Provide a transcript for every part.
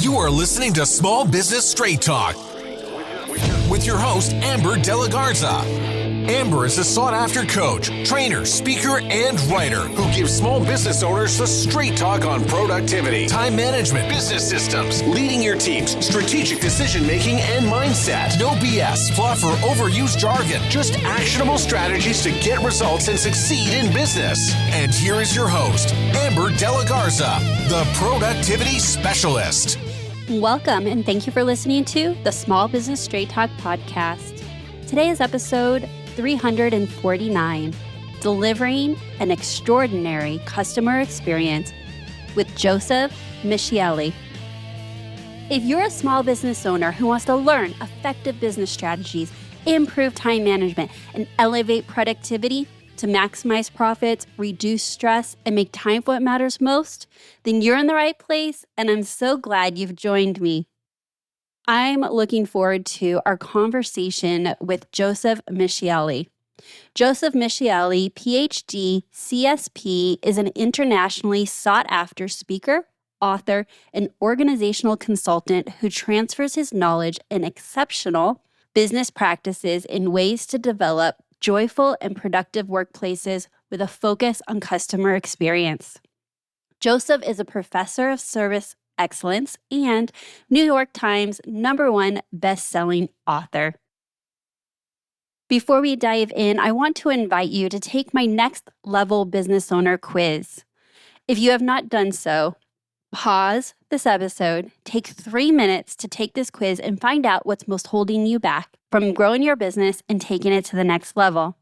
You are listening to Small Business Straight Talk with your host, Amber De La Garza. Amber is a sought-after coach, trainer, speaker, and writer who gives small business owners the straight talk on productivity, time management, business systems, leading your teams, strategic decision-making, and mindset. No BS, fluff, or overused jargon. Just actionable strategies to get results and succeed in business. And here is your host, Amber De La Garza, the productivity specialist. Welcome, and thank you for listening to the Small Business Straight Talk podcast. Today is episode 349, Delivering an Extraordinary Customer Experience with Joseph Michelli. If you're a small business owner who wants to learn effective business strategies, improve time management, and elevate productivity to maximize profits, reduce stress, and make time for what matters most, then you're in the right place, and I'm so glad you've joined me. I'm looking forward to our conversation with Joseph Michelli. Joseph Michelli, PhD, CSP, is an internationally sought-after speaker, author, and organizational consultant who transfers his knowledge and exceptional business practices in ways to develop joyful and productive workplaces with a focus on customer experience. Joseph is a professor of service excellence and New York Times #1 best-selling author. Before we dive in, I want to invite you to take my next level business owner quiz. If you have not done so, pause this episode, take 3 minutes to take this quiz and find out what's most holding you back from growing your business and taking it to the next level.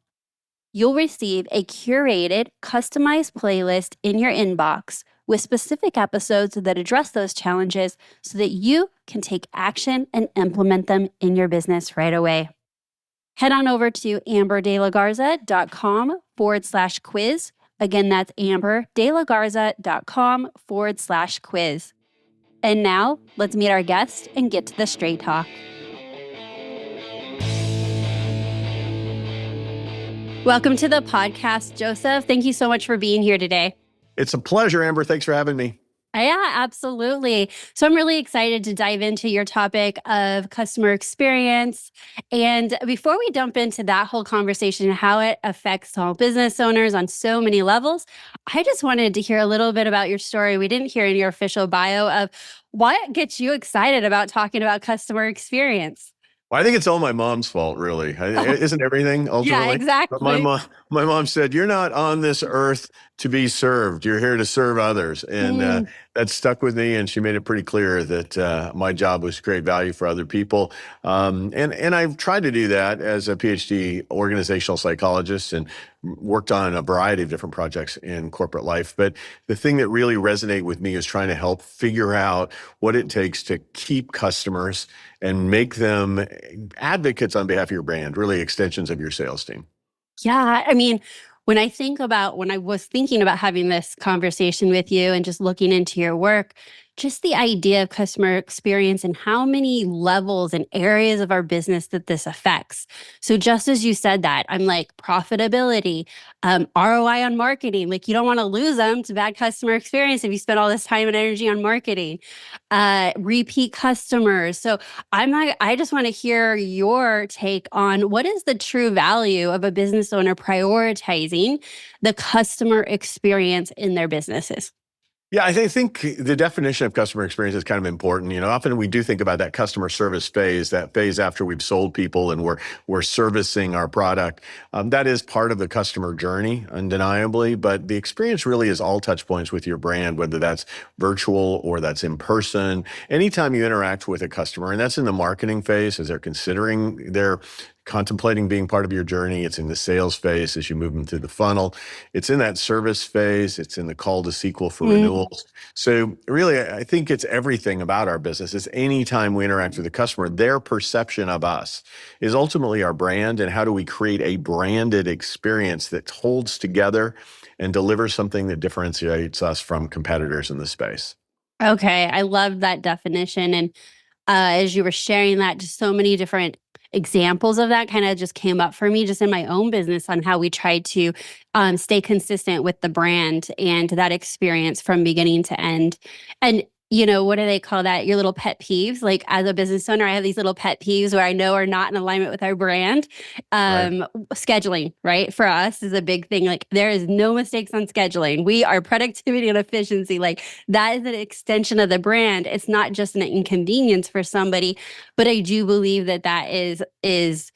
You'll receive a curated, customized playlist in your inbox with specific episodes that address those challenges so that you can take action and implement them in your business right away. Head on over to amberdelagarza.com/quiz. Again, that's amberdelagarza.com/quiz. And now, let's meet our guest and get to the straight talk. Welcome to the podcast, Joseph. Thank you so much for being here today. It's a pleasure, Amber. Thanks for having me. Yeah, absolutely. So I'm really excited to dive into your topic of customer experience. And before we jump into that whole conversation, how it affects small business owners on so many levels, I just wanted to hear a little bit about your story. We didn't hear in your official bio of what gets you excited about talking about customer experience. Well, I think it's all my mom's fault, really. Isn't everything ultimately? Yeah, exactly. But my mom said, "You're not on this earth to be served. You're here to serve others," and that stuck with me. And she made it pretty clear that my job was to create value for other people. And I've tried to do that as a PhD organizational psychologist and worked on a variety of different projects in corporate life. But the thing that really resonated with me is trying to help figure out what it takes to keep customers and make them advocates on behalf of your brand, really extensions of your sales team. Yeah, I mean, when I was thinking about having this conversation with you and just looking into your work, just the idea of customer experience and how many levels and areas of our business that this affects. So just as you said that, I'm like profitability, ROI on marketing, like you don't want to lose them to bad customer experience if you spend all this time and energy on marketing, repeat customers. So I just want to hear your take on what is the true value of a business owner prioritizing the customer experience in their businesses. Yeah, I think the definition of customer experience is kind of important. Often we do think about that customer service phase, that phase after we've sold people and we're servicing our product. That is part of the customer journey, undeniably, but the experience really is all touch points with your brand, whether that's virtual or that's in person. Anytime you interact with a customer, and that's in the marketing phase as they're contemplating being part of your journey. It's in the sales phase as you move them through the funnel. It's in that service phase. It's in the call to SQL for renewals. So really, I think it's everything about our business. It's any time we interact with the customer, their perception of us is ultimately our brand, and how do we create a branded experience that holds together and delivers something that differentiates us from competitors in the space. Okay, I love that definition. And as you were sharing that, just so many different examples of that kind of just came up for me just in my own business on how we try to stay consistent with the brand and that experience from beginning to end. And what do they call that? Your little pet peeves. Like as a business owner, I have these little pet peeves where I know are not in alignment with our brand. Right. Scheduling, right? For us is a big thing. Like there is no mistakes on scheduling. We are productivity and efficiency. Like that is an extension of the brand. It's not just an inconvenience for somebody, but I do believe that that is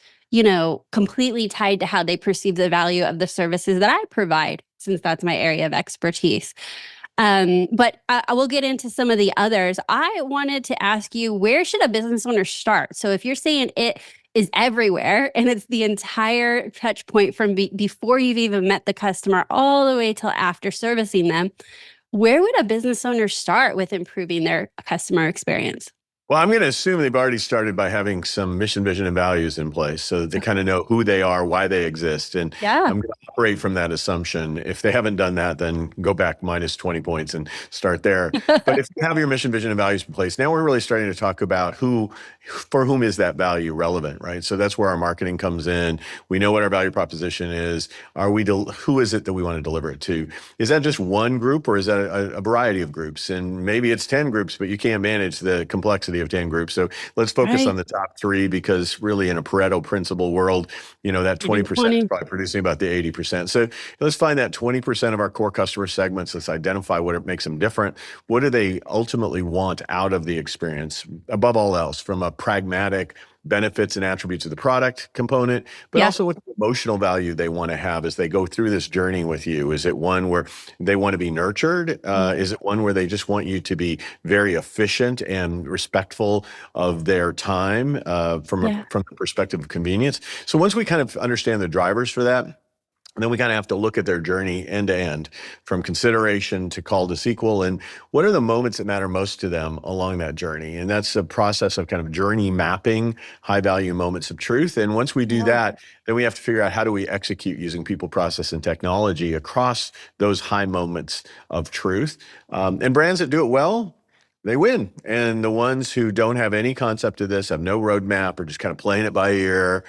completely tied to how they perceive the value of the services that I provide, since that's my area of expertise. But I will get into some of the others. I wanted to ask you, where should a business owner start? So if you're saying it is everywhere and it's the entire touch point from before you've even met the customer all the way till after servicing them, where would a business owner start with improving their customer experience? Well, I'm going to assume they've already started by having some mission, vision, and values in place so that they kind of know who they are, why they exist. And Yeah. I'm going to operate from that assumption. If they haven't done that, then go back minus 20 points and start there. But if you have your mission, vision, and values in place, now we're really starting to talk about for whom is that value relevant, right? So that's where our marketing comes in. We know what our value proposition is. Who is it that we want to deliver it to? Is that just one group or is that a variety of groups? And maybe it's 10 groups, but you can't manage the complexity of 10 groups. So let's focus on the top three, because really in a Pareto principle world, that 20% is probably producing about the 80%. So let's find that 20% of our core customer segments. Let's identify what makes them different. What do they ultimately want out of the experience? Above all else, from a pragmatic benefits and attributes of the product component, but also what emotional value they want to have as they go through this journey with you. Is it one where they want to be nurtured? Is it one where they just want you to be very efficient and respectful of their time from the perspective of convenience? So once we kind of understand the drivers for that, and then we kind of have to look at their journey end to end, from consideration to call to sequel, and what are the moments that matter most to them along that journey. And that's a process of kind of journey mapping high value moments of truth. And once we do that, then we have to figure out how do we execute using people, process, and technology across those high moments of truth. And brands that do it well, they win. And the ones who don't have any concept of this, have no roadmap, or just kind of playing it by ear,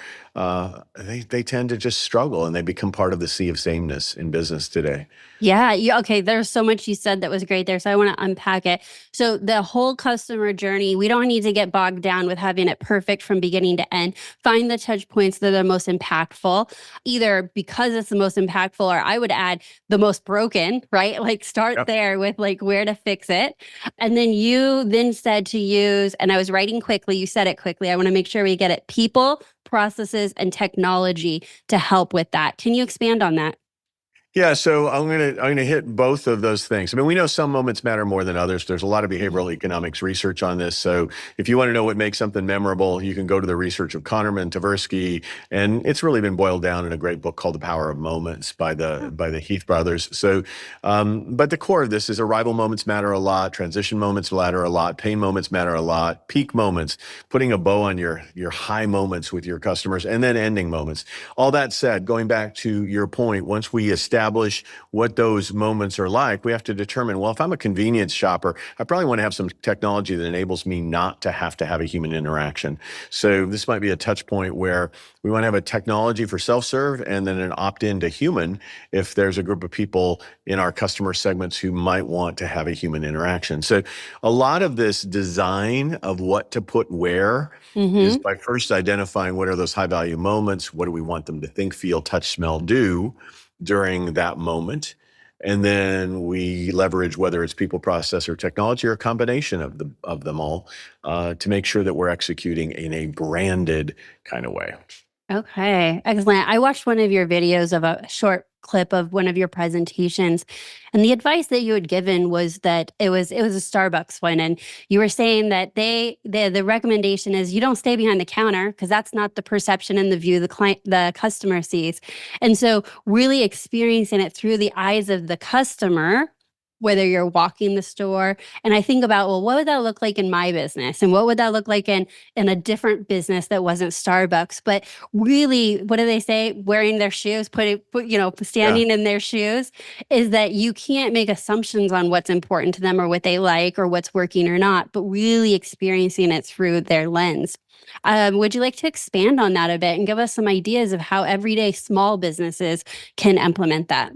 they tend to just struggle, and they become part of the sea of sameness in business today. Yeah. Okay. There's so much you said that was great there. So I want to unpack it. So the whole customer journey, we don't need to get bogged down with having it perfect from beginning to end. Find the touch points that are most impactful, either because it's the most impactful, or I would add the most broken, right? Like start there with like where to fix it. And then you then said to use, and I was writing quickly, you said it quickly. I want to make sure we get it: people, processes, and technology to help with that. Can you expand on that? Yeah, so I'm gonna hit both of those things. I mean, we know some moments matter more than others. There's a lot of behavioral economics research on this. So if you want to know what makes something memorable, you can go to the research of Kahneman, Tversky, and it's really been boiled down in a great book called The Power of Moments by the Heath brothers. So, but the core of this is arrival moments matter a lot, transition moments matter a lot, pain moments matter a lot, peak moments, putting a bow on your high moments with your customers, and then ending moments. All that said, going back to your point, once we establish what those moments are like, we have to determine, well, if I'm a convenience shopper, I probably want to have some technology that enables me not to have a human interaction. So this might be a touch point where we want to have a technology for self-serve and then an opt-in to human if there's a group of people in our customer segments who might want to have a human interaction. So a lot of this design of what to put where is by first identifying what are those high value moments, what do we want them to think, feel, touch, smell, do during that moment. And then we leverage whether it's people, process, or technology, or a combination of them all to make sure that we're executing in a branded kind of way. Okay, excellent. I watched one of your videos of a short clip of one of your presentations, and the advice that you had given was that it was a Starbucks one, and you were saying that the recommendation is you don't stay behind the counter because that's not the perception and the view the customer sees, and so really experiencing it through the eyes of the customer, whether you're walking the store. And I think about, well, what would that look like in my business? And what would that look like in a different business that wasn't Starbucks? But really, what do they say? Wearing their shoes, standing in their shoes, is that you can't make assumptions on what's important to them or what they like or what's working or not, but really experiencing it through their lens. Would you like to expand on that a bit and give us some ideas of how everyday small businesses can implement that?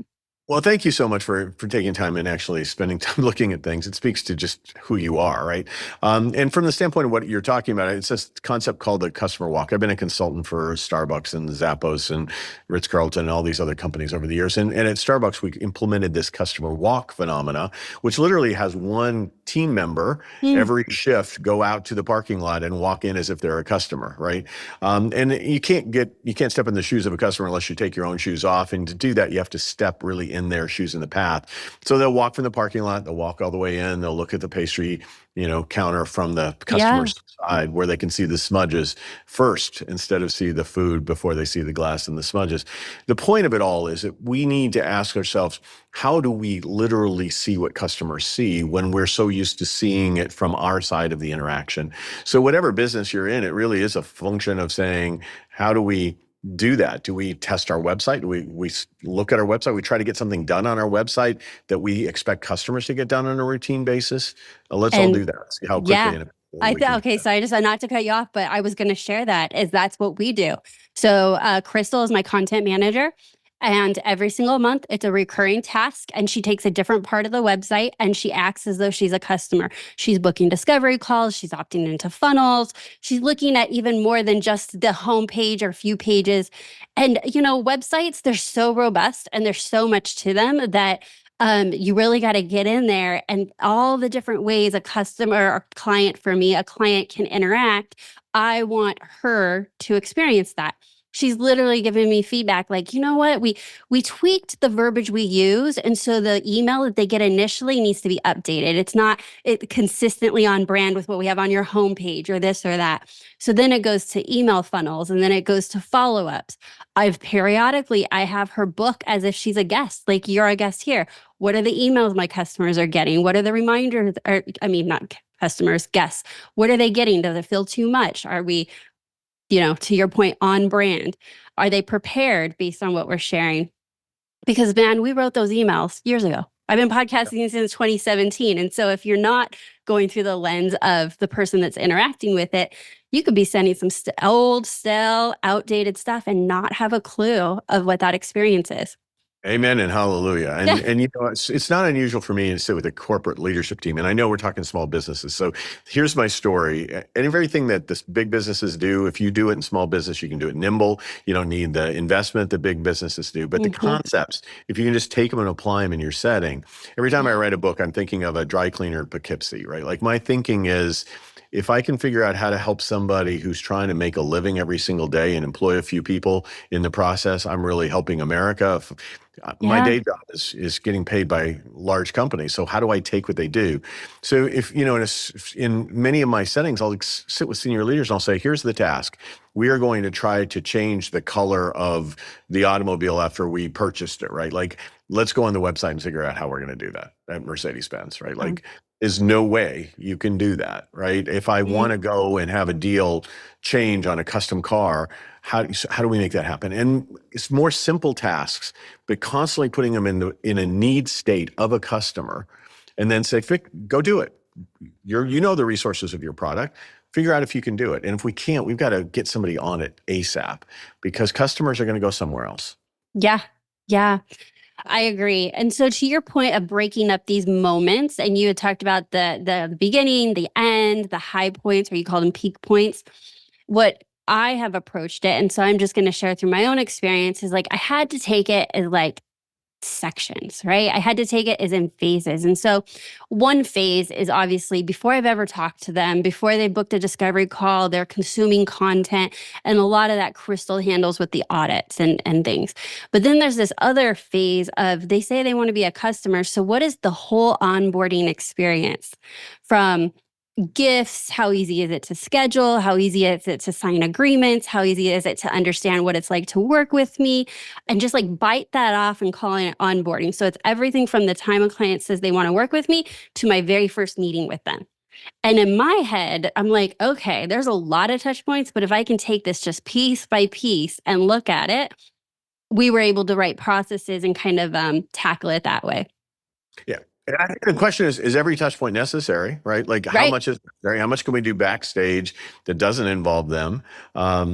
Well, thank you so much for taking time and actually spending time looking at things. It speaks to just who you are, right? And from the standpoint of what you're talking about, it's this concept called the customer walk. I've been a consultant for Starbucks and Zappos and Ritz-Carlton and all these other companies over the years. And at Starbucks, we implemented this customer walk phenomena, which literally has one team member Mm. every shift go out to the parking lot and walk in as if they're a customer, right? And you can't step in the shoes of a customer unless you take your own shoes off. And to do that, you have to step really in their shoes in the path. So they'll walk from the parking lot, they'll walk all the way in, they'll look at the pastry, counter from the Yeah. customer's side where they can see the smudges first instead of see the food before they see the glass and the smudges. The point of it all is that we need to ask ourselves, how do we literally see what customers see when we're so used to seeing it from our side of the interaction? So whatever business you're in, it really is a function of saying, how do we do that? Do we test our website? Do we look at our website? We try to get something done on our website that we expect customers to get done on a routine basis. Let's all do And that. See how quickly yeah, and we can do okay. that. So I just not to cut you off, but I was going to share that is that's what we do. So Crystal is my content manager. And every single month, it's a recurring task. And she takes a different part of the website and she acts as though she's a customer. She's booking discovery calls. She's opting into funnels. She's looking at even more than just the homepage or a few pages. And, websites, they're so robust and there's so much to them that you really got to get in there and all the different ways a customer or client, for me, a client can interact. I want her to experience that. She's literally giving me feedback like, you know what, we tweaked the verbiage we use. And so the email that they get initially needs to be updated. It's not consistently on brand with what we have on your homepage or this or that. So then it goes to email funnels and then it goes to follow-ups. I have her book as if she's a guest, like you're a guest here. What are the emails my customers are getting? What are the reminders? Not customers, guests. What are they getting? Does it feel too much? Are we, to your point, on brand? Are they prepared based on what we're sharing? Because, man, we wrote those emails years ago. I've been podcasting since 2017. And so if you're not going through the lens of the person that's interacting with it, you could be sending some old, stale, outdated stuff and not have a clue of what that experience is. Amen and hallelujah. And Yeah. and it's not unusual for me to sit with a corporate leadership team. And I know we're talking small businesses. So here's my story. And everything that this big businesses do, if you do it in small business, you can do it nimble. You don't need the investment that big businesses do. But the concepts, if you can just take them and apply them in your setting. Every time I write a book, I'm thinking of a dry cleaner at Poughkeepsie, right? Like my thinking is, if I can figure out how to help somebody who's trying to make a living every single day and employ a few people in the process, I'm really helping America. My day job is getting paid by large companies. So how do I take what they do? So if, in many of my settings, I'll sit with senior leaders and I'll say, here's the task. We are going to try to change the color of the automobile after we purchased it, right? Like, let's go on the website and figure out how we're going to do that at Mercedes-Benz, right? Like, there's no way you can do that, right? If I want to go and have a deal change on a custom car, how do we make that happen? And it's more simple tasks, but constantly putting them in a need state of a customer, and then say, go do it. You know the resources of your product. Figure out if you can do it. And if we can't, we've got to get somebody on it ASAP because customers are going to go somewhere else. Yeah. Yeah. I agree. And so to your point of breaking up these moments, and you had talked about the beginning, the end, the high points, or you call them peak points. What I have approached it, and so I'm just going to share through my own experience, is like I had to take it as like sections, right? I had to take it as in phases. And so one phase is obviously before I've ever talked to them, before they booked a discovery call, they're consuming content. And a lot of that Crystal handles with the audits and things. But then there's this other phase of they say they want to be a customer. So what is the whole onboarding experience from gifts? How easy is it to schedule? How easy is it to sign agreements? How easy is it to understand what it's like to work with me? And just like bite that off and calling it onboarding. So it's everything from the time a client says they want to work with me to my very first meeting with them. And in my head, I'm like, okay, there's a lot of touch points, but if I can take this just piece by piece and look at it, we were able to write processes and kind of tackle it that way. Yeah. And I think the question is every touch point necessary, right? Like how Right. much is necessary? How much can we do backstage that doesn't involve them? How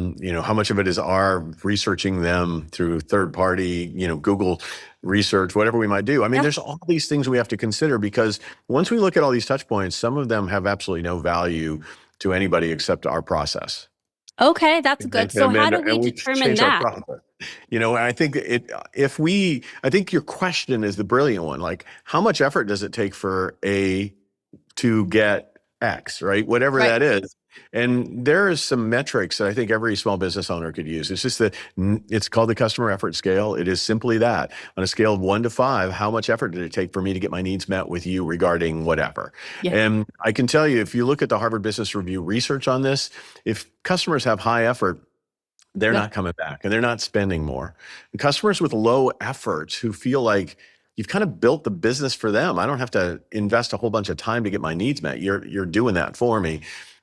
much of it is our researching them through third party, Google research, whatever we might do. I mean, Yeah. there's all these things we have to consider because once we look at all these touch points, some of them have absolutely no value to anybody except our process. Okay, that's good. So how do we And we determine change our that? process. And I think I think your question is the brilliant one. Like, how much effort does it take for A to get X, right? Whatever Right. that is. And there is some metrics that I think every small business owner could use. It's just that it's called the customer effort scale. It is simply that. On a scale of 1 to 5, how much effort did it take for me to get my needs met with you regarding whatever? Yeah. And I can tell you, if you look at the Harvard Business Review research on this, if customers have high effort, they're Yep. not coming back and they're not spending more. And customers with low efforts who feel like you've kind of built the business for them. I don't have to invest a whole bunch of time to get my needs met. You're doing that for me.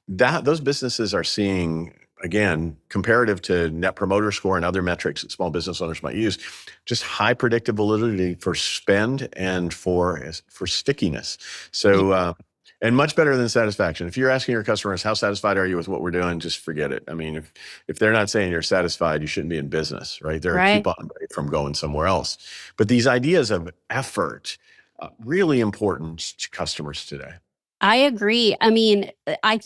Those businesses are seeing, again, comparative to net promoter score and other metrics that small business owners might use, just high predictability for spend and for stickiness. So and much better than satisfaction. If you're asking your customers, how satisfied are you with what we're doing? Just forget it. I mean, if they're not saying you're satisfied, you shouldn't be in business, right? They're a Right. coupon from going somewhere else. But these ideas of effort, really important to customers today. I agree. I mean, I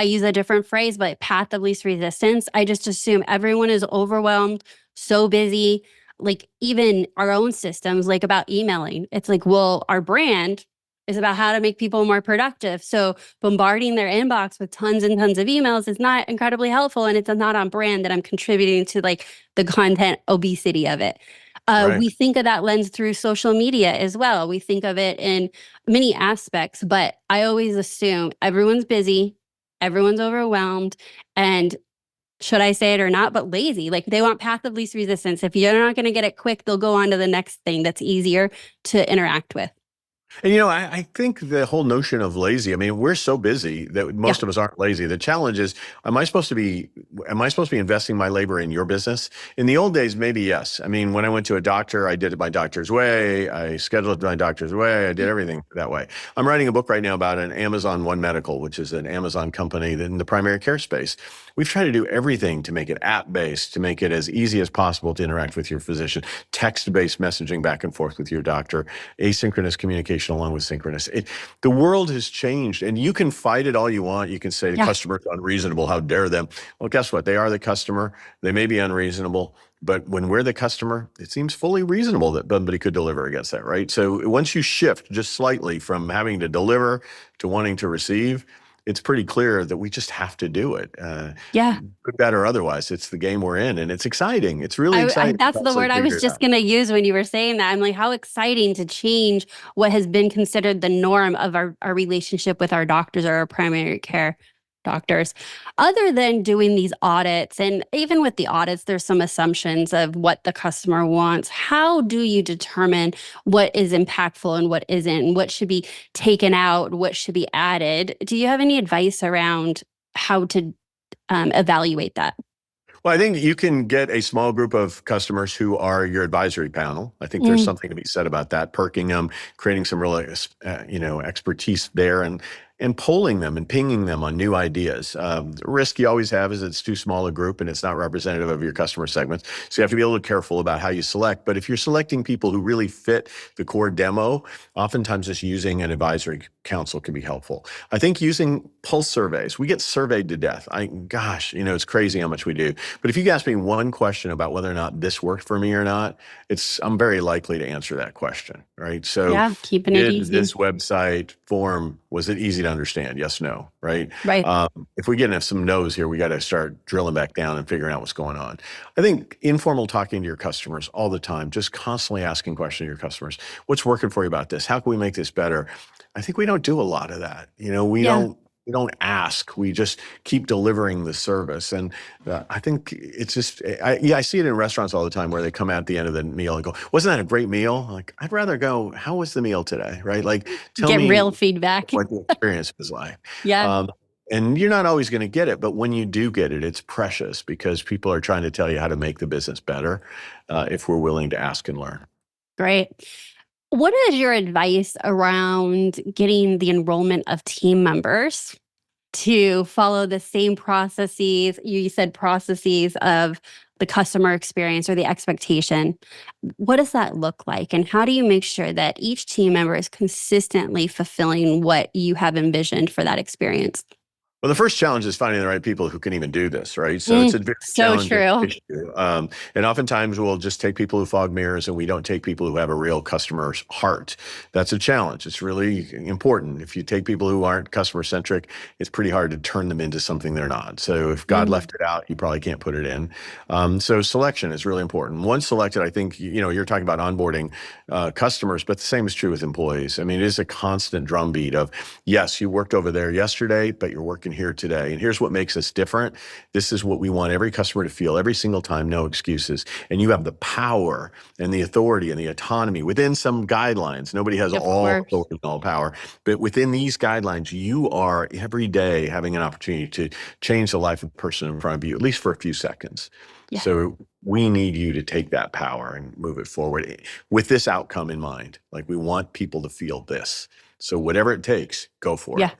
use a different phrase, but path of least resistance. I just assume everyone is overwhelmed, so busy, like even our own systems, like about emailing. It's like, well, our brand is about how to make people more productive. So bombarding their inbox with tons and tons of emails is not incredibly helpful. And it's not on brand that I'm contributing to like the content obesity of it. Right. We think of that lens through social media as well. We think of it in many aspects, but I always assume everyone's busy, everyone's overwhelmed, and should I say it or not, but lazy. Like they want path of least resistance. If you're not going to get it quick, they'll go on to the next thing that's easier to interact with. And I think the whole notion of lazy, I mean, we're so busy that Yeah. most of us aren't lazy. The challenge is, am I supposed to be investing my labor in your business? In the old days, maybe yes. I mean, when I went to a doctor, I did it my doctor's way. I scheduled it my doctor's way. I did everything that way. I'm writing a book right now about an Amazon One Medical, which is an Amazon company in the primary care space. We've tried to do everything to make it app-based, to make it as easy as possible to interact with your physician, text-based messaging back and forth with your doctor, asynchronous communication along with synchronous. The world has changed, and you can fight it all you want. You can say the Yeah. customer's unreasonable. How dare them? Well, guess what? They are the customer. They may be unreasonable, but when we're the customer, it seems fully reasonable that somebody could deliver against that, right? So once you shift just slightly from having to deliver to wanting to receive, it's pretty clear that we just have to do it. Yeah. Good, bad, or otherwise, it's the game we're in, and it's exciting. It's really exciting. That's the word I was just going to use when you were saying that. I'm like, how exciting to change what has been considered the norm of our relationship with our doctors or our primary care doctors. Other than doing these audits, and even with the audits, there's some assumptions of what the customer wants. How do you determine what is impactful and what isn't, what should be taken out, what should be added? Do you have any advice around how to evaluate that? Well, I think you can get a small group of customers who are your advisory panel. I think there's something to be said about that, perking them, creating some real, expertise there, and polling them and pinging them on new ideas. The risk you always have is it's too small a group and it's not representative of your customer segments. So you have to be a little careful about how you select. But if you're selecting people who really fit the core demo, oftentimes just using an advisory council can be helpful. I think using pulse surveys, we get surveyed to death. It's crazy how much we do. But if you ask me one question about whether or not this worked for me or not, I'm very likely to answer that question, right? So Yeah, keeping it did easy. this website form, was it easy to understand? Yes, no, right? Right. If we get some no's here, we got to start drilling back down and figuring out what's going on. I think informal talking to your customers all the time, just constantly asking questions to your customers. What's working for you about this? How can we make this better? I think we don't do a lot of that. Yeah. We don't ask. We just keep delivering the service. And I think it's just, I see it in restaurants all the time where they come out at the end of the meal and go, wasn't that a great meal? Like, I'd rather go, how was the meal today? Right? Like, tell Get me real feedback. what the experience was like. Yeah. And you're not always going to get it, but when you do get it, it's precious because people are trying to tell you how to make the business better if we're willing to ask and learn. Great. What is your advice around getting the enrollment of team members to follow the same processes? You said processes of the customer experience or the expectation. What does that look like? And how do you make sure that each team member is consistently fulfilling what you have envisioned for that experience? Well, the first challenge is finding the right people who can even do this, right? So it's a very So challenging true. issue. And oftentimes we'll just take people who fog mirrors and we don't take people who have a real customer's heart. That's a challenge. It's really important. If you take people who aren't customer centric, it's pretty hard to turn them into something they're not. So if God Mm, left it out, you probably can't put it in. So selection is really important. Once selected, I think, you're talking about onboarding customers, but the same is true with employees. I mean, it is a constant drumbeat of, yes, you worked over there yesterday, but you're working here today. And here's what makes us different. This is what we want every customer to feel every single time, no excuses. And you have the power and the authority and the autonomy within some guidelines. Nobody has of all course. authority and all power, but within these guidelines, you are every day having an opportunity to change the life of the person in front of you, at least for a few seconds. Yeah. So we need you to take that power and move it forward with this outcome in mind. Like we want people to feel this. So whatever it takes, go for it. Yeah.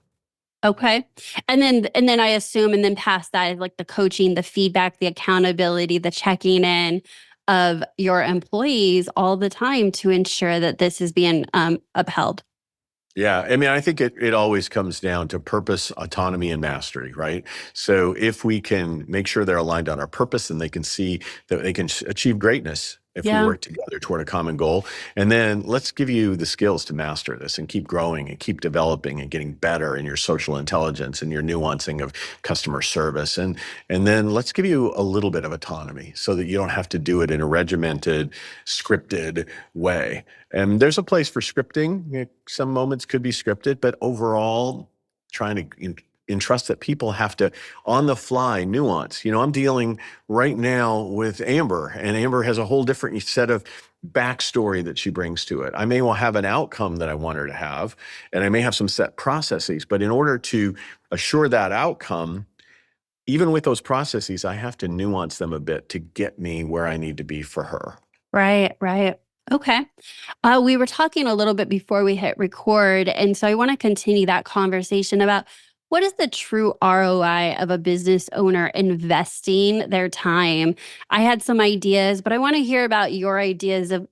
Okay. And then I assume and then past that is like the coaching, the feedback, the accountability, the checking in of your employees all the time to ensure that this is being upheld. Yeah, I mean, I think it always comes down to purpose, autonomy, and mastery, right? So if we can make sure they're aligned on our purpose and they can see that they can achieve greatness if we Yeah. work together toward a common goal, and then let's give you the skills to master this and keep growing and keep developing and getting better in your social intelligence and your nuancing of customer service, and then let's give you a little bit of autonomy so that you don't have to do it in a regimented, scripted way. And there's a place for scripting. Some moments could be scripted, but overall, trying to entrust that people have to, on the fly, nuance. I'm dealing right now with Amber, and Amber has a whole different set of backstory that she brings to it. I may well have an outcome that I want her to have, and I may have some set processes, but in order to assure that outcome, even with those processes, I have to nuance them a bit to get me where I need to be for her. Right, right. Okay. We were talking a little bit before we hit record. And so I want to continue that conversation about what is the true ROI of a business owner investing their time? I had some ideas, but I want to hear about your ideas of,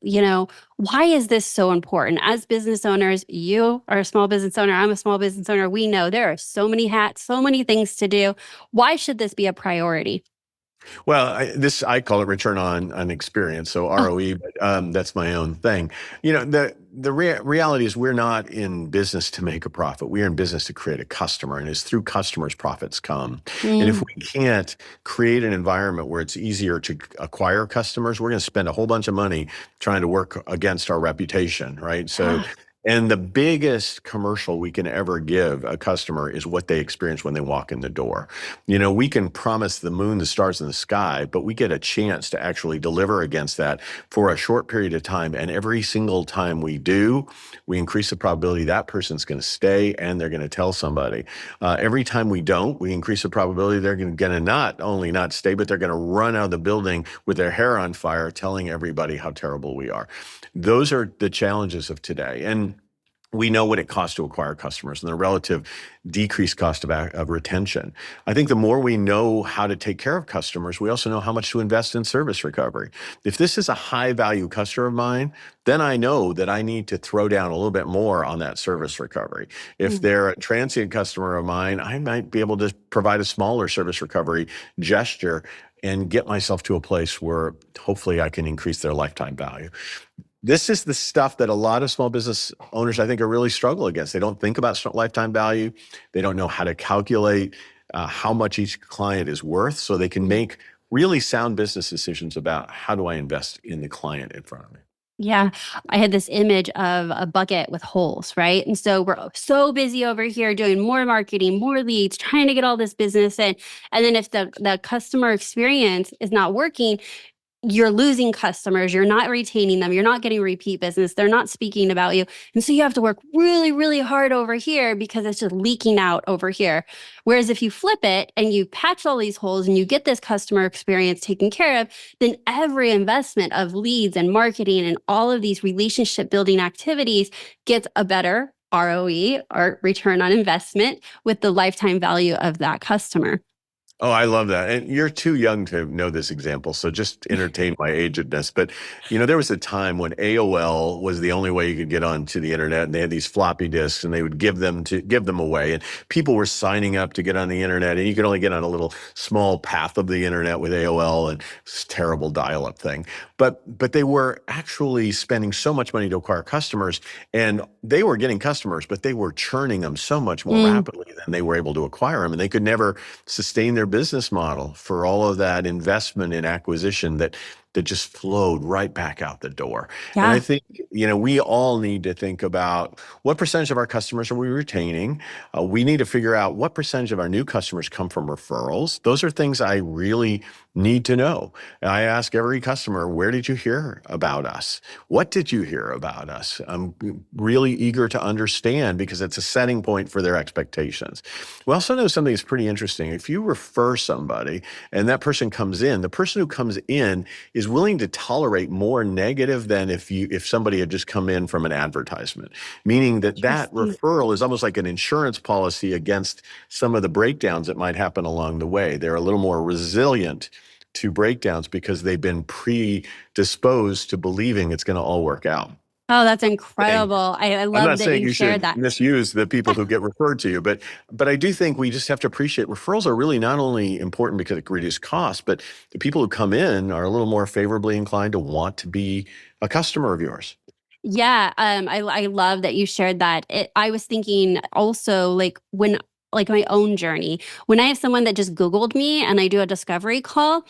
why is this so important? As business owners, you are a small business owner, I'm a small business owner. We know there are so many hats, so many things to do. Why should this be a priority? Well, I call it return on experience, so Oh, ROE, but that's my own thing. The reality is we're not in business to make a profit. We are in business to create a customer, and it's through customers profits come. And if mm, we can't create an environment where it's easier to acquire customers, we're going to spend a whole bunch of money trying to work against our reputation, right? So. yeah, And the biggest commercial we can ever give a customer is what they experience when they walk in the door. We can promise the moon, the stars, and the sky, but we get a chance to actually deliver against that for a short period of time. And every single time we do, we increase the probability that person's going to stay and they're going to tell somebody. Every time we don't, we increase the probability they're going to not only not stay, but they're going to run out of the building with their hair on fire, telling everybody how terrible we are. Those are the challenges of today. And we know what it costs to acquire customers and the relative decreased cost of retention. I think the more we know how to take care of customers, we also know how much to invest in service recovery. If this is a high value customer of mine, then I know that I need to throw down a little bit more on that service recovery. If mm, they're a transient customer of mine, I might be able to provide a smaller service recovery gesture and get myself to a place where hopefully I can increase their lifetime value. This is the stuff that a lot of small business owners, I think, are really struggle against. They don't think about lifetime value. They don't know how to calculate how much each client is worth, so they can mm. make really sound business decisions about how do I invest in the client in front of me. Yeah, I had this image of a bucket with holes, right? And so we're so busy over here doing more marketing, more leads, trying to get all this business in. And then if the customer experience is not working, you're losing customers, you're not retaining them, you're not getting repeat business, they're not speaking about you. And so you have to work really, really hard over here because it's just leaking out over here. Whereas if you flip it and you patch all these holes and you get this customer experience taken care of, then every investment of leads and marketing and all of these relationship building activities gets a better ROE or return on investment with the lifetime value of that customer. Oh, I love that. And you're too young to know this example, so just entertain my agedness. But, there was a time when AOL was the only way you could get onto the internet, and they had these floppy disks, and they would give them away. And people were signing up to get on the internet, and you could only get on a little small path of the internet with AOL and this terrible dial-up thing. But they were actually spending so much money to acquire customers, and they were getting customers, but they were churning them so much more rapidly than they were able to acquire them, and they could never sustain their business model for all of that investment in acquisition that just flowed right back out the door. And I Yeah. think, we all need to think about what percentage of our customers are we retaining? We need to figure out what percentage of our new customers come from referrals. Those are things I really need to know. I ask every customer, where did you hear about us? What did you hear about us? I'm really eager to understand because it's a setting point for their expectations. We also know something that's pretty interesting. If you refer somebody and that person comes in, the person who comes in is willing to tolerate more negative than if somebody had just come in from an advertisement, meaning that Interesting. referral is almost like an insurance policy against some of the breakdowns that might happen along the way. They're a little more resilient to breakdowns because they've been predisposed to believing it's going to all work out. Oh, that's incredible. I I'm love not that saying you you shared should that. misuse the people who get referred to you, but I do think we just have to appreciate referrals are really not only important because it reduces costs, but the people who come in are a little more favorably inclined to want to be a customer of yours. Yeah, I love that you shared that. I was thinking also like my own journey. When I have someone that just Googled me and I do a discovery call,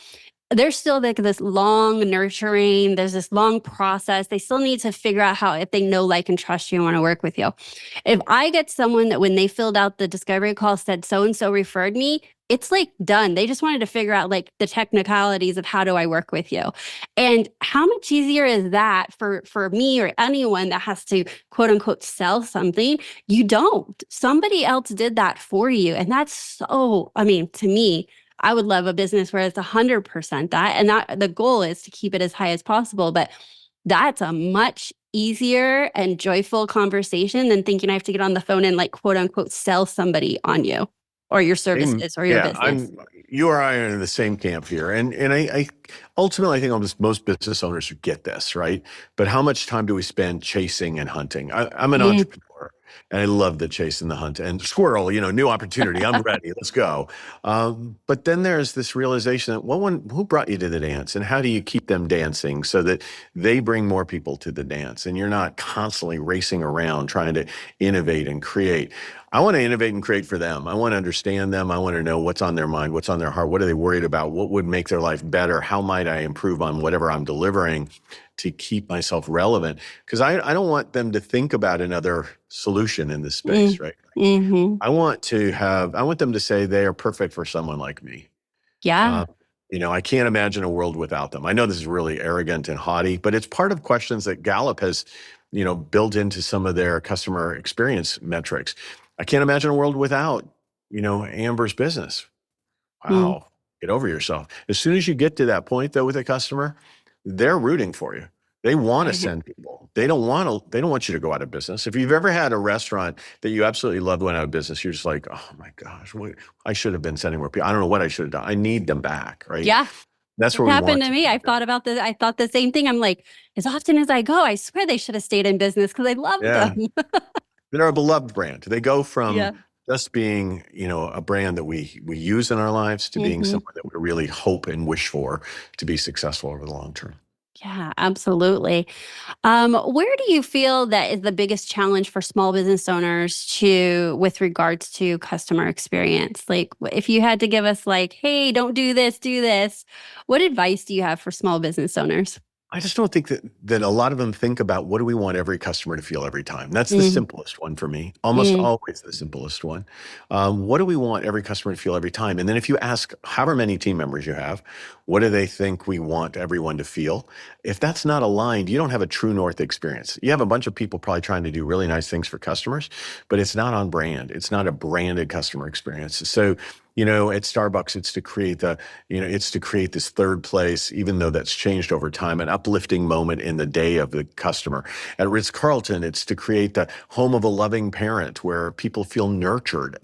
there's still like this long nurturing, there's this long process. They still need to figure out how, if they know, like, and trust you and want to work with you. If I get someone that when they filled out the discovery call said so and so referred me, it's like done. They just wanted to figure out like the technicalities of how do I work with you. And how much easier is that for me or anyone that has to quote unquote sell something? You don't. Somebody else did that for you. And that's so, I mean, to me, I would love a business where it's 100% that. And that the goal is to keep it as high as possible. But that's a much easier and joyful conversation than thinking I have to get on the phone and like quote unquote sell somebody on you or your services or your Yeah, business. you or I are in the same camp here. And I ultimately, I think almost most business owners who get this, right? But how much time do we spend chasing and hunting? I'm an Mm, entrepreneur and I love the chase and the hunt and squirrel, new opportunity. I'm ready. Let's go. But then there's this realization that who brought you to the dance and how do you keep them dancing so that they bring more people to the dance and you're not constantly racing around trying to innovate and create. I want to innovate and create for them. I want to understand them. I want to know what's on their mind, what's on their heart, what are they worried about, what would make their life better, how might I improve on whatever I'm delivering to keep myself relevant? Because I don't want them to think about another solution in this space, mm, right? mm-hmm. I want them to say they are perfect for someone like me. Yeah. Uh, I can't imagine a world without them. I know this is really arrogant and haughty, but it's part of questions that Gallup has, built into some of their customer experience metrics. I can't imagine a world without, Amber's business. Mm, Wow, get over yourself. As soon as you get to that point, though, with a customer, they're rooting for you. They want to I, send people. They don't want to. They don't want you to go out of business. If you've ever had a restaurant that you absolutely loved went out of business, you're just like, oh my gosh, I should have been sending more people. I don't know what I should have done. I need them back, right? yeah. That's It where we happened want to to me. be. I thought the same thing. I'm like, as often as I go, I swear they should have stayed in business because I love Yeah, them. they're a beloved brand. They go from Yeah. just being, a brand that we use in our lives to being Hmm. someone that we really hope and wish for to be successful over the long term. Yeah, absolutely. Where do you feel that is the biggest challenge for small business owners with regards to customer experience? Like, if you had to give us like, hey, don't do this, do this. What advice do you have for small business owners? I just don't think that a lot of them think about what do we want every customer to feel every time. That's the Mm, simplest one for me. Almost mm, always the simplest one. What do we want every customer to feel every time? And then if you ask however many team members you have, what do they think we want everyone to feel? If that's not aligned, you don't have a true north experience. You have a bunch of people probably trying to do really nice things for customers, but it's not on brand. It's not a branded customer experience. So, at Starbucks, it's to create this third place, even though that's changed over time, an uplifting moment in the day of the customer. At Ritz-Carlton, it's to create the home of a loving parent where people feel nurtured,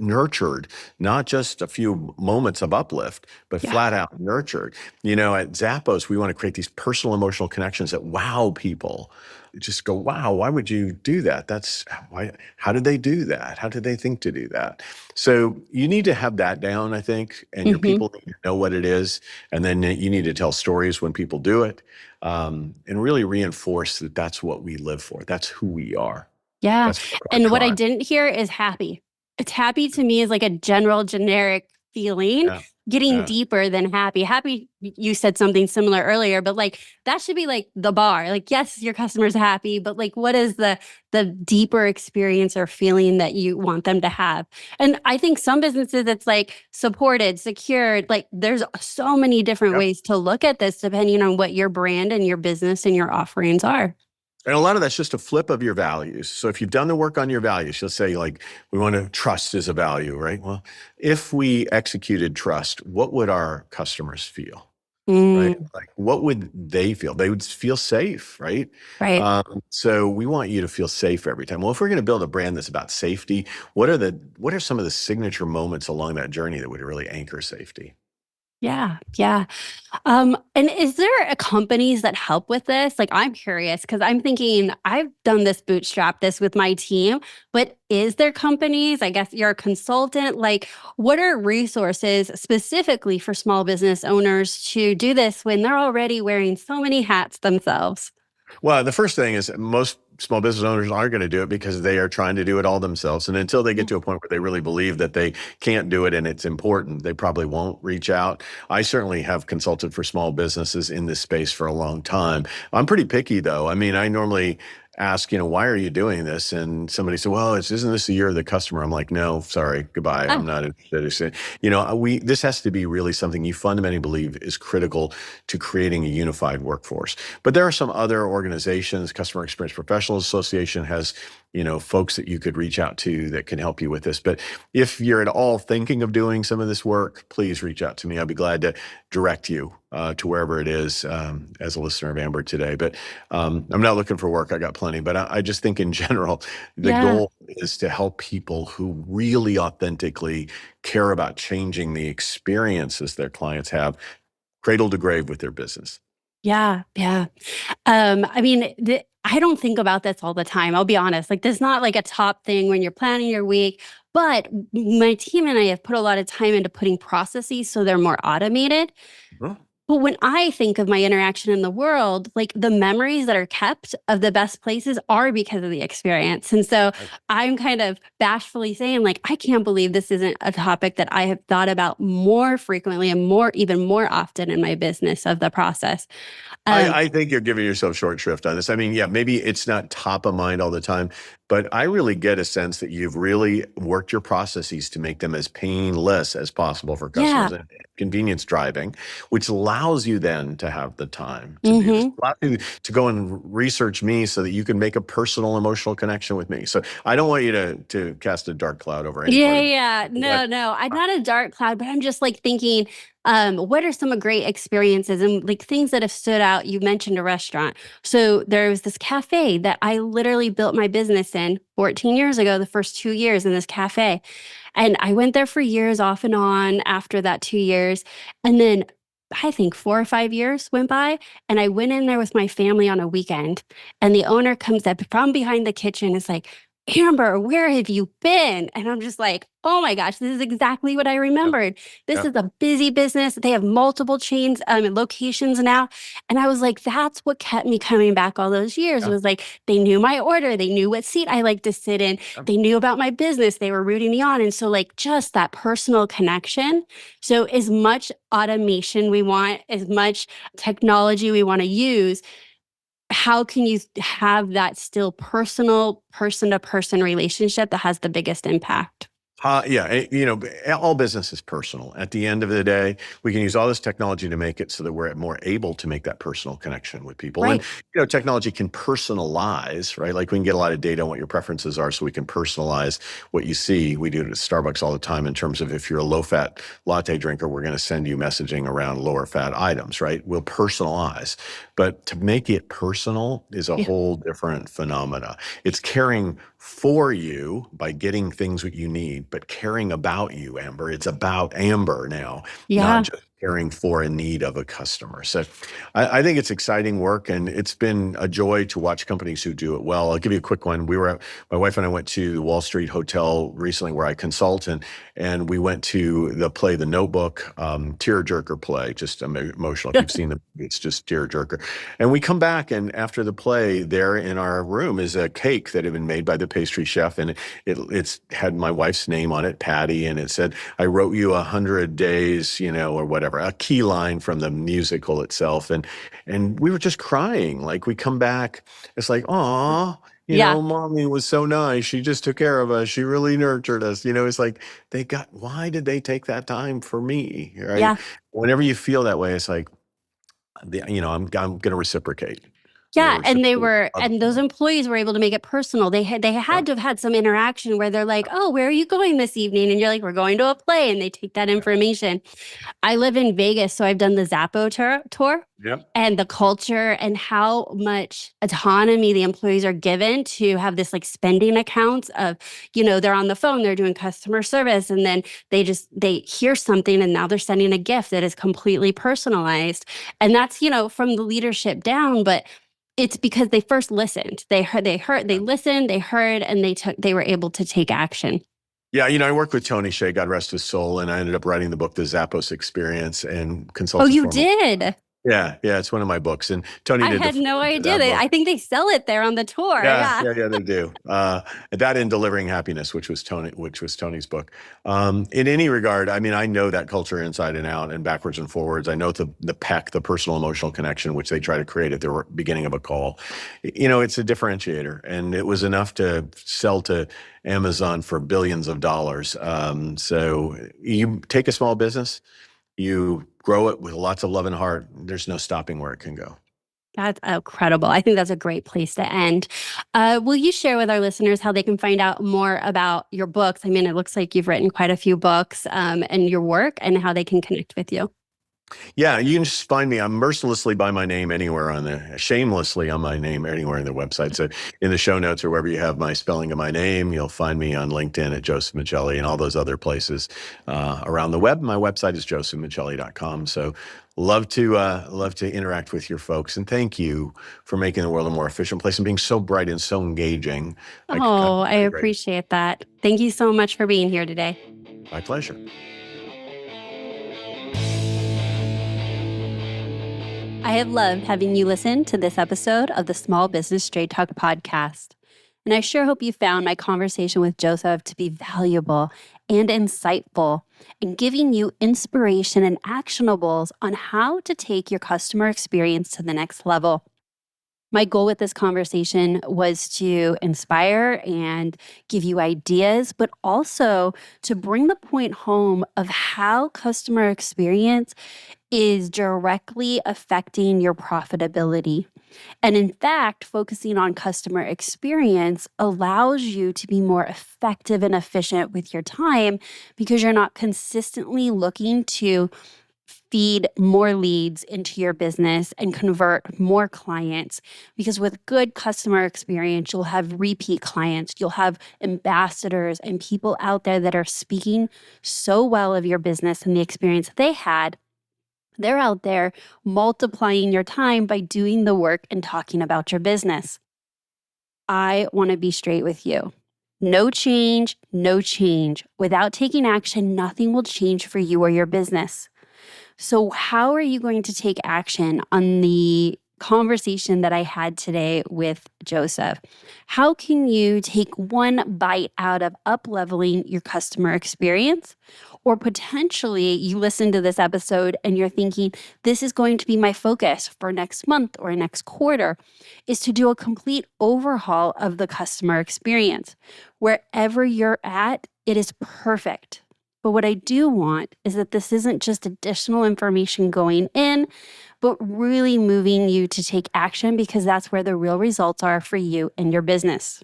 not just a few moments of uplift, but yeah. flat out nurtured. At Zappos, we want to create these personal emotional connections that wow people. Just go, wow, why would you do that? That's why, how did they do that? How did they think to do that? So you need to have that down, I think, and your Hmm. people need to know what it is. And then you need to tell stories when people do it, and really reinforce that that's what we live for. That's who we are. Yeah. That's our And what I tribe. didn't hear is happy. It's happy to me is like a general generic feeling, Yeah. getting Yeah. deeper than happy. Happy, you said something similar earlier, but like that should be like the bar. Like, yes, your customer's happy, but like what is the deeper experience or feeling that you want them to have? And I think some businesses it's like supported, secured, like there's so many different Yep. ways to look at this depending on what your brand and your business and your offerings are. And a lot of that's just a flip of your values. So if you've done the work on your values, you'll say like, we want to trust as a value, right? Well, if we executed trust, what would our customers feel? Right? Mm, Like, what would they feel? They would feel safe, right? right. So we want you to feel safe every time. Well, if we're going to build a brand that's about safety, what are some of the signature moments along that journey that would really anchor safety? Yeah, yeah. And is there companies that help with this? Like, I'm curious because I'm thinking I've done this bootstrap this with my team, but is there companies? I guess you're a consultant. Like, what are resources specifically for small business owners to do this when they're already wearing so many hats themselves? Well, the first thing is most small business owners aren't going to do it because they are trying to do it all themselves. And until they Yeah. get to a point where they really believe that they can't do it and it's important, they probably won't reach out. I certainly have consulted for small businesses in this space for a long time. I'm pretty picky though. I mean, I normally ask, why are you doing this? And somebody said, well, isn't this the year of the customer? I'm like, no, sorry, goodbye. Oh, I'm not interested. This has to be really something you fundamentally believe is critical to creating a unified workforce. But there are some other organizations, Customer Experience Professionals Association has, folks that you could reach out to that can help you with this. But if you're at all thinking of doing some of this work, please reach out to me. I'll be glad to direct you to wherever it is as a listener of Amber today. But I'm not looking for work. I got plenty. But I just think in general, the yeah. goal is to help people who really authentically care about changing the experiences their clients have cradle to grave with their business. Yeah, yeah. I mean, I don't think about this all the time. I'll be honest. Like, this is not like a top thing when you're planning your week. But my team and I have put a lot of time into putting processes so they're more automated. Huh? But when I think of my interaction in the world, like the memories that are kept of the best places are because of the experience. And so I, I'm kind of bashfully saying, like, I can't believe this isn't a topic that I have thought about more frequently and even more often in my business of the process. Um, I think you're giving yourself short shrift on this. I mean, yeah, maybe it's not top of mind all the time, but I really get a sense that you've really worked your processes to make them as painless as possible for yeah. customers and convenience driving, which allows you then to have the time to do this. Hmm. Allows you to go and research me so that you can make a personal emotional connection with me. So I don't want you to cast a dark cloud over any Yeah, part of it. yeah. But No, no. I'm not a dark cloud, but I'm just like thinking, what are some great experiences and like things that have stood out? You mentioned a restaurant. So there was this cafe that I literally built my business in 14 years ago, the first 2 years in this cafe. And I went there for years off and on after that 2 years. And then I think 4 or 5 years went by, and I went in there with my family on a weekend. And the owner comes up from behind the kitchen, is like, Amber, where have you been? And I'm just like, oh my gosh, this is exactly what I yeah, remembered. This yeah, is a busy business. They have multiple chains and locations now. And I was like, that's what kept me coming back all those years yeah, was like, they knew my order. They knew what seat I like to sit in. yeah. They knew about my business. They were rooting me on. And so like just that personal connection. So as much automation we want, as much technology we want to use, how can you have that still personal, person-to-person relationship that has the biggest impact? All business is personal. At the end of the day, we can use all this technology to make it so that we're more able to make that personal connection with people. And, Right. technology can personalize, right? Like we can get a lot of data on what your preferences are so we can personalize what you see. We do it at Starbucks all the time in terms of if you're a low-fat latte drinker, we're going to send you messaging around lower fat items, right? We'll personalize. But to make it personal is a Yeah. whole different phenomena. It's caring for you by getting things what you need, but caring about you, Amber. It's about Amber now, not Yeah. just caring for a need of a customer. So I think it's exciting work, and it's been a joy to watch companies who do it well. I'll give you a quick one. My wife and I went to the Wall Street Hotel recently where I consult, and we went to the play, The Notebook, tearjerker play, just emotional. If you've seen it's just tearjerker. And we come back, and after the play, there in our room is a cake that had been made by the pastry chef, and it's had my wife's name on it, Patty, and it said, "I wrote you 100 days," or whatever, a key line from the musical itself, and we were just crying. Like we come back, it's like, "Aw, Yeah. Mommy was so nice. She just took care of us. She really nurtured us." It's like why did they take that time for me, right? Yeah. Whenever you feel that way, it's like, I'm going to reciprocate. I'm going to Yeah, reciprocate. and those employees were able to make it personal. They had to have had some interaction where they're like, "Oh, where are you going this evening?" And you're like, "We're going to a play," and they take that information. I live in Vegas, so I've done the Zappo tour, Yep. and the culture and how much autonomy the employees are given to have this like spending accounts of, they're on the phone, they're doing customer service, and then they hear something and now they're sending a gift that is completely personalized. And that's, from the leadership down, but it's because they first listened. They listened, they heard, and they were able to take action. Yeah, I worked with Tony Hsieh, God rest his soul, and I ended up writing the book, The Zappos Experience, and Oh, consulted you for him. did? Yeah, it's one of my books, and Tony I did the had no foreword to idea. that book. I think they sell it there on the tour. Yeah. Yeah, they do. That and Delivering Happiness, which was Tony's book. In any regard, I mean, I know that culture inside and out and backwards and forwards. I know the PEC, the personal emotional connection, which they try to create at the beginning of a call. It's a differentiator, and it was enough to sell to Amazon for billions of dollars. So you take a small business, you grow it with lots of love and heart. There's no stopping where it can go. That's incredible. I think that's a great place to end. Will you share with our listeners how they can find out more about your books? I mean, it looks like you've written quite a few books and your work, and how they can connect with you. Yeah, you can just find me. I'm mercilessly by my name anywhere shamelessly on my name anywhere on the website. So in the show notes or wherever you have my spelling of my name, you'll find me on LinkedIn at Joseph Michelli and all those other places around the web. My website is josephmichelli.com. So love to interact with your folks, and thank you for making the world a more efficient place and being so bright and so engaging. Oh, I Really great. appreciate that. Thank you so much for being here today. My pleasure. I have loved having you listen to this episode of the Small Business Straight Talk podcast. And I sure hope you found my conversation with Joseph to be valuable and insightful and giving you inspiration and actionables on how to take your customer experience to the next level. My goal with this conversation was to inspire and give you ideas, but also to bring the point home of how customer experience is directly affecting your profitability. And in fact, focusing on customer experience allows you to be more effective and efficient with your time because you're not consistently looking to feed more leads into your business and convert more clients. Because with good customer experience, you'll have repeat clients, you'll have ambassadors and people out there that are speaking so well of your business and the experience they had. They're out there multiplying your time by doing the work and talking about your business. I want to be straight with you. No change, no change. Without taking action, nothing will change for you or your business. So how are you going to take action on the conversation that I had today with Joseph? How can you take one bite out of up-leveling your customer experience Or potentially you listen to this episode and you're thinking, this is going to be my focus for next month or next quarter, is to do a complete overhaul of the customer experience. Wherever you're at, it is perfect. But what I do want is that this isn't just additional information going in, but really moving you to take action, because that's where the real results are for you and your business.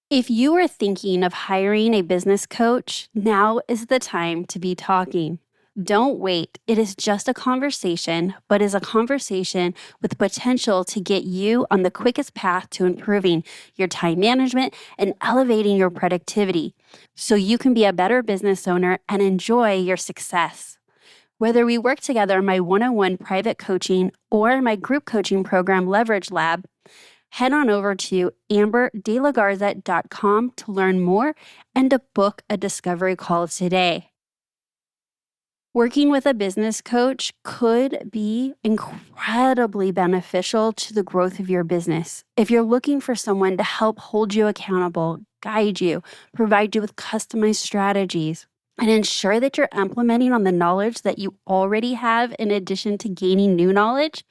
If you are thinking of hiring a business coach, now is the time to be talking. Don't wait. It is just a conversation, but is a conversation with potential to get you on the quickest path to improving your time management and elevating your productivity so you can be a better business owner and enjoy your success. Whether we work together in my one-on-one private coaching or my group coaching program, Leverage Lab, head on over to amberdelagarza.com to learn more and to book a discovery call today. Working with a business coach could be incredibly beneficial to the growth of your business. If you're looking for someone to help hold you accountable, guide you, provide you with customized strategies, and ensure that you're implementing on the knowledge that you already have in addition to gaining new knowledge,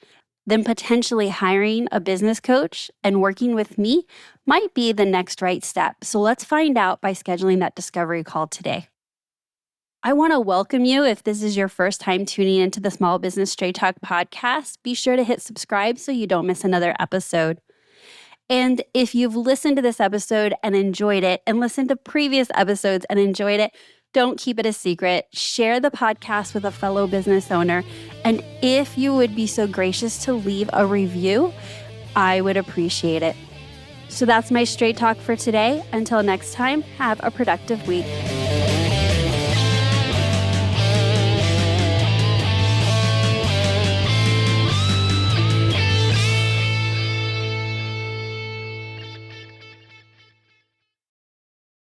then potentially hiring a business coach and working with me might be the next right step. So let's find out by scheduling that discovery call today. I want to welcome you. If this is your first time tuning into the Small Business Straight Talk podcast, be sure to hit subscribe so you don't miss another episode. And if you've listened to this episode and enjoyed it, and listened to previous episodes and enjoyed it, don't keep it a secret. Share the podcast with a fellow business owner. And if you would be so gracious to leave a review, I would appreciate it. So that's my straight talk for today. Until next time, have a productive week.